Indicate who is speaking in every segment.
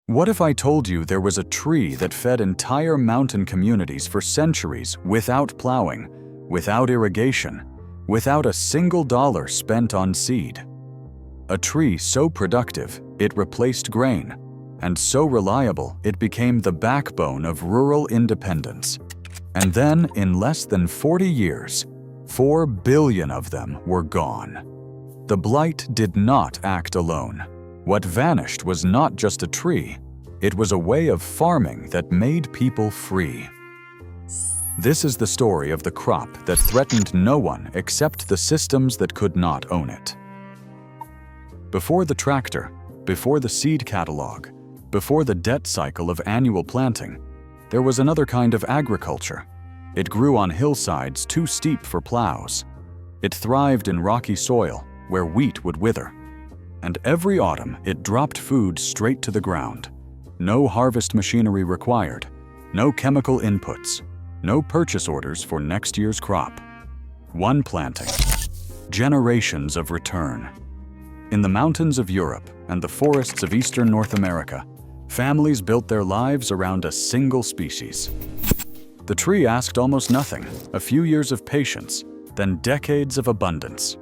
Speaker 1: What if I told you there was a tree that fed entire mountain communities for centuries without plowing, without irrigation, without a single dollar spent on seed? A tree so productive it replaced grain, and so reliable it became the backbone of rural independence. And then, in less than 40 years, 4 billion of them were gone. The blight did not act alone. What vanished was not just a tree, it was a way of farming that made people free. This is the story of the crop that threatened no one except the systems that could not own it. Before the tractor, before the seed catalog, before the debt cycle of annual planting, there was another kind of agriculture. It grew on hillsides too steep for plows. It thrived in rocky soil where wheat would wither. And every autumn it dropped food straight to the ground. No harvest machinery required, no chemical inputs, no purchase orders for next year's crop. One planting, generations of return. In the mountains of Europe and the forests of eastern North America, families built their lives around a single species. The tree asked almost nothing, a few years of patience, then decades of abundance.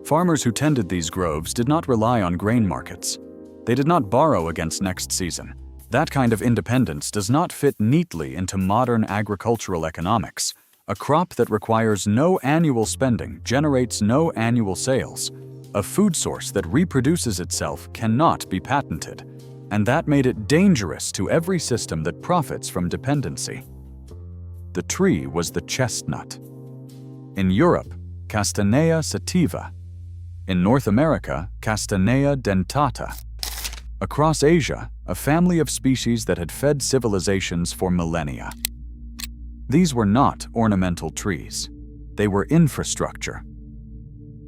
Speaker 1: Farmers who tended these groves did not rely on grain markets. They did not borrow against next season. That kind of independence does not fit neatly into modern agricultural economics. A crop that requires no annual spending generates no annual sales. A food source that reproduces itself cannot be patented. And that made it dangerous to every system that profits from dependency. The tree was the chestnut. In Europe, Castanea sativa. In North America, Castanea dentata. Across Asia, a family of species that had fed civilizations for millennia. These were not ornamental trees. They were infrastructure.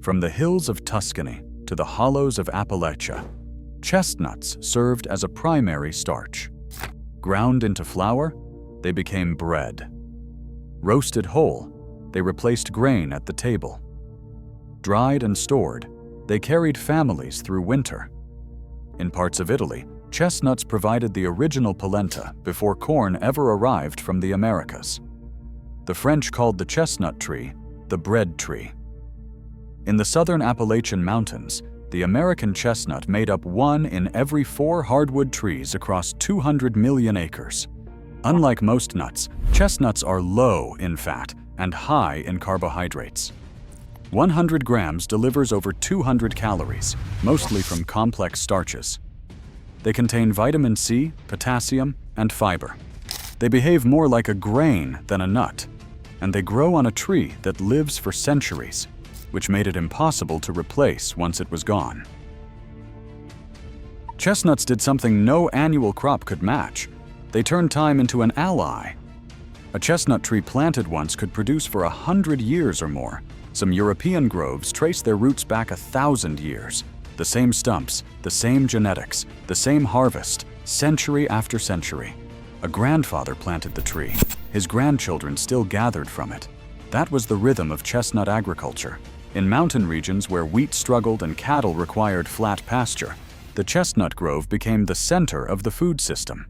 Speaker 1: From the hills of Tuscany to the hollows of Appalachia, chestnuts served as a primary starch. Ground into flour, they became bread. Roasted whole, they replaced grain at the table. Dried and stored, they carried families through winter. In parts of Italy, chestnuts provided the original polenta before corn ever arrived from the Americas. The French called the chestnut tree the bread tree. In the southern Appalachian Mountains, the American chestnut made up 1 in every 4 hardwood trees across 200 million acres. Unlike most nuts, chestnuts are low in fat and high in carbohydrates. 100 grams delivers over 200 calories, mostly from complex starches. They contain vitamin C, potassium, and fiber. They behave more like a grain than a nut, and they grow on a tree that lives for centuries, which made it impossible to replace once it was gone. Chestnuts did something no annual crop could match. They turned time into an ally. A chestnut tree planted once could produce for 100 years or more. Some European groves trace their roots back 1,000 years. The same stumps, the same genetics, the same harvest, century after century. A grandfather planted the tree. His grandchildren still gathered from it. That was the rhythm of chestnut agriculture. In mountain regions where wheat struggled and cattle required flat pasture, the chestnut grove became the center of the food system.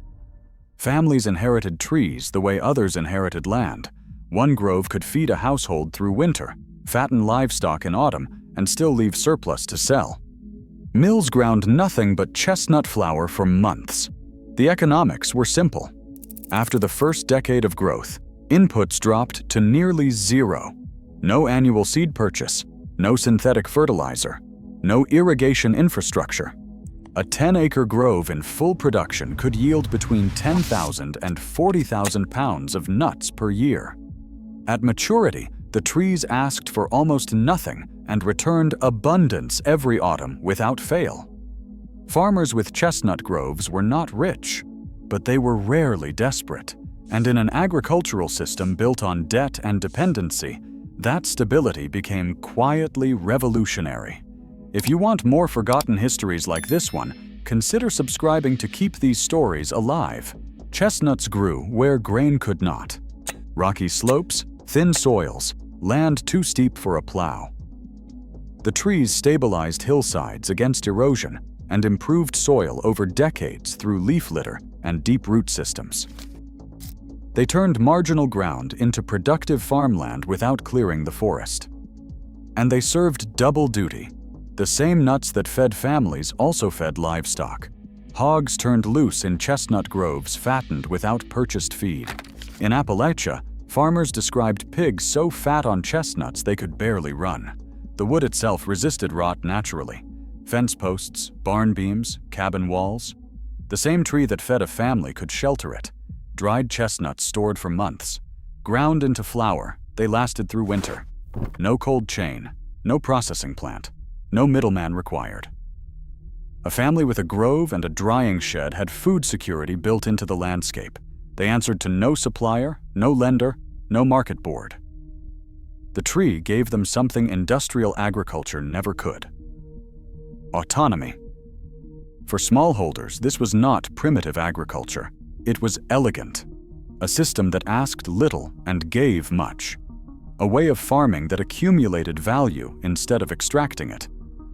Speaker 1: Families inherited trees the way others inherited land. One grove could feed a household through winter, fatten livestock in autumn, and still leave surplus to sell. Mills ground nothing but chestnut flour for months. The economics were simple. After the first decade of growth, inputs dropped to nearly zero. No annual seed purchase, no synthetic fertilizer, no irrigation infrastructure. A 10-acre grove in full production could yield between 10,000 and 40,000 pounds of nuts per year. At maturity, the trees asked for almost nothing and returned abundance every autumn without fail. Farmers with chestnut groves were not rich, but they were rarely desperate. And in an agricultural system built on debt and dependency, that stability became quietly revolutionary. If you want more forgotten histories like this one, consider subscribing to keep these stories alive. Chestnuts grew where grain could not. Rocky slopes, thin soils, land too steep for a plow. The trees stabilized hillsides against erosion and improved soil over decades through leaf litter and deep root systems. They turned marginal ground into productive farmland without clearing the forest. And they served double duty. The same nuts that fed families also fed livestock. Hogs turned loose in chestnut groves fattened without purchased feed. In Appalachia, farmers described pigs so fat on chestnuts they could barely run. The wood itself resisted rot naturally. Fence posts, barn beams, cabin walls. The same tree that fed a family could shelter it. Dried chestnuts stored for months. Ground into flour, they lasted through winter. No cold chain, no processing plant, no middleman required. A family with a grove and a drying shed had food security built into the landscape. They answered to no supplier, no lender, no market board. The tree gave them something industrial agriculture never could: autonomy. For smallholders, this was not primitive agriculture. It was elegant, a system that asked little and gave much, a way of farming that accumulated value instead of extracting it.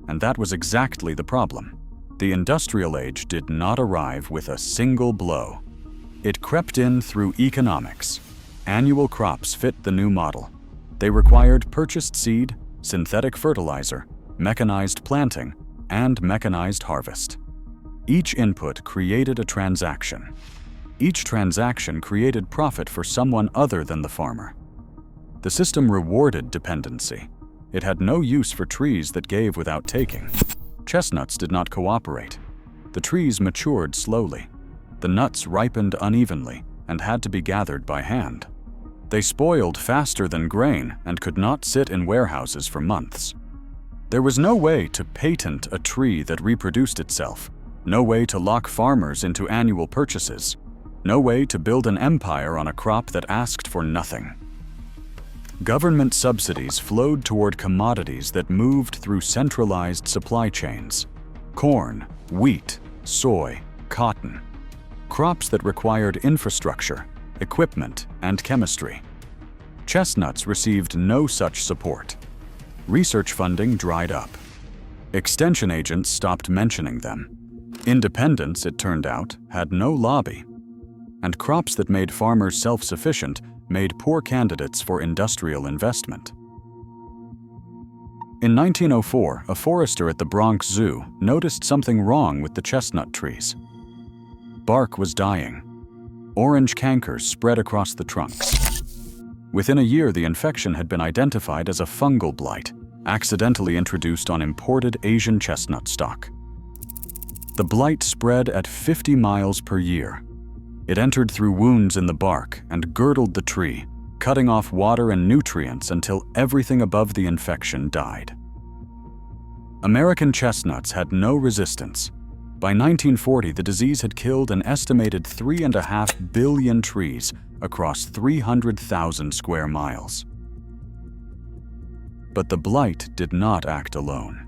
Speaker 1: And that was exactly the problem. The industrial age did not arrive with a single blow. It crept in through economics. Annual crops fit the new model. They required purchased seed, synthetic fertilizer, mechanized planting, and mechanized harvest. Each input created a transaction. Each transaction created profit for someone other than the farmer. The system rewarded dependency. It had no use for trees that gave without taking. Chestnuts did not cooperate. The trees matured slowly. The nuts ripened unevenly and had to be gathered by hand. They spoiled faster than grain and could not sit in warehouses for months. There was no way to patent a tree that reproduced itself, no way to lock farmers into annual purchases, no way to build an empire on a crop that asked for nothing. Government subsidies flowed toward commodities that moved through centralized supply chains: corn, wheat, soy, cotton. Crops that required infrastructure, equipment, and chemistry. Chestnuts received no such support. Research funding dried up. Extension agents stopped mentioning them. Independence, it turned out, had no lobby. And crops that made farmers self-sufficient made poor candidates for industrial investment. In 1904, a forester at the Bronx Zoo noticed something wrong with the chestnut trees. Bark was dying. Orange cankers spread across the trunks. Within a year, the infection had been identified as a fungal blight, accidentally introduced on imported Asian chestnut stock. The blight spread at 50 miles per year. It entered through wounds in the bark and girdled the tree, cutting off water and nutrients until everything above the infection died. American chestnuts had no resistance. By 1940, the disease had killed an estimated 3.5 billion trees across 300,000 square miles. But the blight did not act alone.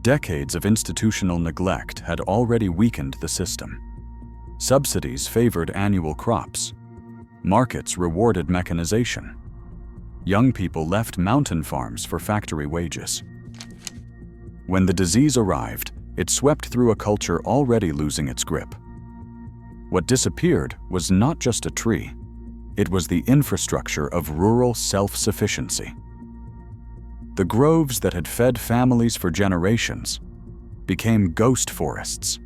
Speaker 1: Decades of institutional neglect had already weakened the system. Subsidies favored annual crops. Markets rewarded mechanization. Young people left mountain farms for factory wages. When the disease arrived, it swept through a culture already losing its grip. What disappeared was not just a tree. It was the infrastructure of rural self-sufficiency. The groves that had fed families for generations became ghost forests,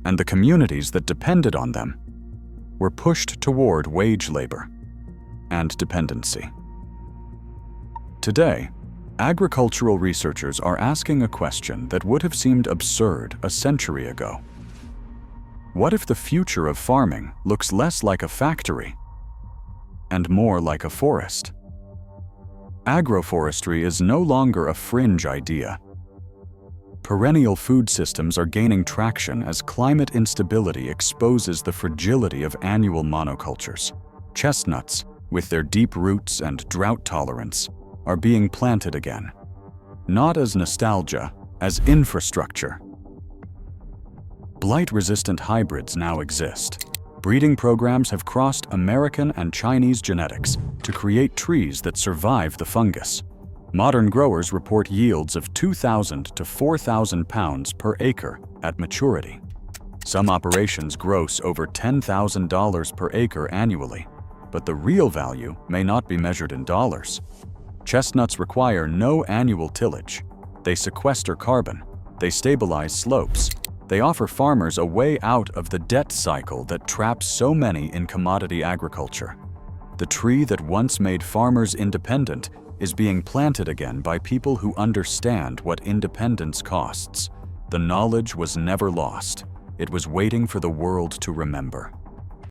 Speaker 1: and the communities that depended on them were pushed toward wage labor and dependency. Today, agricultural researchers are asking a question that would have seemed absurd a century ago. What if the future of farming looks less like a factory and more like a forest? Agroforestry is no longer a fringe idea. Perennial food systems are gaining traction as climate instability exposes the fragility of annual monocultures. Chestnuts, with their deep roots and drought tolerance, are being planted again, not as nostalgia, as infrastructure. Blight-resistant hybrids now exist. Breeding programs have crossed American and Chinese genetics to create trees that survive the fungus. Modern growers report yields of 2,000 to 4,000 pounds per acre at maturity. Some operations gross over $10,000 per acre annually, but the real value may not be measured in dollars. Chestnuts require no annual tillage. They sequester carbon. They stabilize slopes. They offer farmers a way out of the debt cycle that traps so many in commodity agriculture. The tree that once made farmers independent is being planted again by people who understand what independence costs. The knowledge was never lost. It was waiting for the world to remember.